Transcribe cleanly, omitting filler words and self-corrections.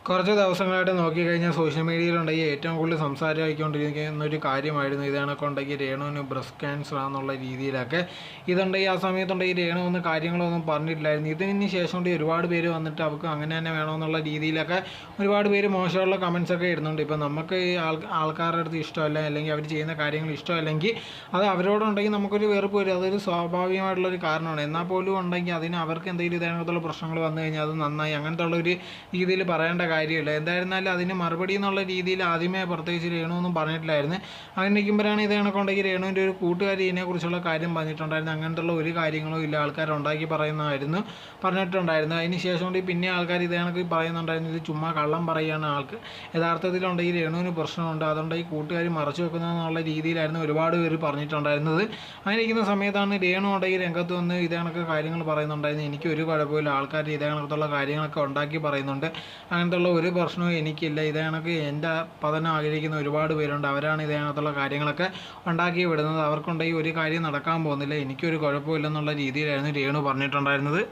കുറച്ച് ദിവസങ്ങളായിട്ട് നോക്കിക്കഴിഞ്ഞാൽ സോഷ്യൽ മീഡിയയിലുണ്ടെങ്കിൽ ഏറ്റവും കൂടുതൽ സംസാരമായിക്കൊണ്ടിരിക്കുന്ന ഒരു കാര്യമായിരുന്നു ഇത് കണക്കുണ്ടെങ്കിൽ രേണുവിന് ബ്രസ്റ്റ് ക്യാൻസർ ആണെന്നുള്ള രീതിയിലൊക്കെ ഇതുണ്ടെങ്കിൽ ആ സമയത്തുണ്ടെങ്കിൽ രേണു ഒന്നും കാര്യങ്ങളൊന്നും പറഞ്ഞിട്ടില്ലായിരുന്നു. ഇതിന് ശേഷം കൊണ്ട് ഒരുപാട് പേര് വന്നിട്ട് അവർക്ക് അങ്ങനെ തന്നെ വേണമെന്നുള്ള രീതിയിലൊക്കെ ഒരുപാട് പേര് മോശമുള്ള കമൻസൊക്കെ ഇടുന്നുണ്ട്. ഇപ്പം നമുക്ക് ഈ ആൾക്കാരുടെ അടുത്ത് ഇഷ്ടമല്ല, അല്ലെങ്കിൽ അവർ ചെയ്യുന്ന കാര്യങ്ങൾ ഇഷ്ടമല്ലെങ്കിൽ അത് അവരോടുണ്ടെങ്കിൽ നമുക്കൊരു വെറുപ്പ് വരും. അതൊരു സ്വാഭാവികമായിട്ടുള്ളൊരു കാരണമാണ്. എന്നാൽ പോലും ഉണ്ടെങ്കിൽ അതിന് അവർക്ക് എന്തെങ്കിലും ഇതേപോലത്തുള്ള പ്രശ്നങ്ങൾ വന്നു കഴിഞ്ഞാൽ അത് നന്നായി അങ്ങനത്തെ ഉള്ളൊരു രീതിയിൽ പറയേണ്ട കാര്യമില്ല. എന്തായിരുന്നാലും അതിന് മറുപടി എന്നുള്ള രീതിയിൽ ആദ്യമേ പ്രത്യേകിച്ച് രേണു ഒന്നും പറഞ്ഞിട്ടില്ലായിരുന്നു. അങ്ങനെ നിൽക്കുമ്പോഴാണ് ഇത് കണക്കുണ്ടെങ്കിൽ രേണുവിൻ്റെ ഒരു കൂട്ടുകാരി ഇതിനെക്കുറിച്ചുള്ള കാര്യം പറഞ്ഞിട്ടുണ്ടായിരുന്നു. അങ്ങനത്തുള്ള ഒരു കാര്യങ്ങളും ഇല്ല, ആൾക്കാർ ഉണ്ടാക്കി പറഞ്ഞിട്ടുണ്ടായിരുന്നു. അതിന് ശേഷം കൊണ്ട് പിന്നെ ആൾക്കാർ ഇത് കണക്ക് പറയുന്നുണ്ടായിരുന്നു ഇത് ചുമ്മാ കള്ളം പറയുകയാണ്, ആൾക്ക് യഥാർത്ഥത്തിലുണ്ടെങ്കിൽ രേണുവിന് പ്രശ്നമുണ്ട്, അതുകൊണ്ട് ഈ കൂട്ടുകാർ മറച്ചു വെക്കുന്നതെന്നുള്ള രീതിയിലായിരുന്നു ഒരുപാട് പേര് പറഞ്ഞിട്ടുണ്ടായിരുന്നത്. അങ്ങനെ ഇരിക്കുന്ന സമയത്താണ് രേണു ഉണ്ടെങ്കിൽ രംഗത്ത് വന്ന് ഇത് കണക്ക് കാര്യങ്ങൾ പറയുന്നുണ്ടായിരുന്നു. എനിക്കൊരു കുഴപ്പമില്ല, ആൾക്കാർ ഇതേ കണക്കത്തുള്ള കാര്യങ്ങളൊക്കെ ഉണ്ടാക്കി പറയുന്നുണ്ട്, അങ്ങനത്തെ ഒരു പ്രശ്നവും എനിക്കില്ല. ഇതേ കണക്ക് എൻ്റെ പതനം ആഗ്രഹിക്കുന്ന ഒരുപാട് പേരുണ്ട്, അവരാണ് ഇതേ കണക്കുള്ള കാര്യങ്ങളൊക്കെ ഉണ്ടാക്കി വിടുന്നത്, അവർക്കുണ്ടെങ്കിൽ ഒരു കാര്യം നടക്കാൻ പോകുന്നില്ല, എനിക്കൊരു കുഴപ്പമില്ലെന്നുള്ള രീതിയിലായിരുന്നു രേണു പറഞ്ഞിട്ടുണ്ടായിരുന്നത്.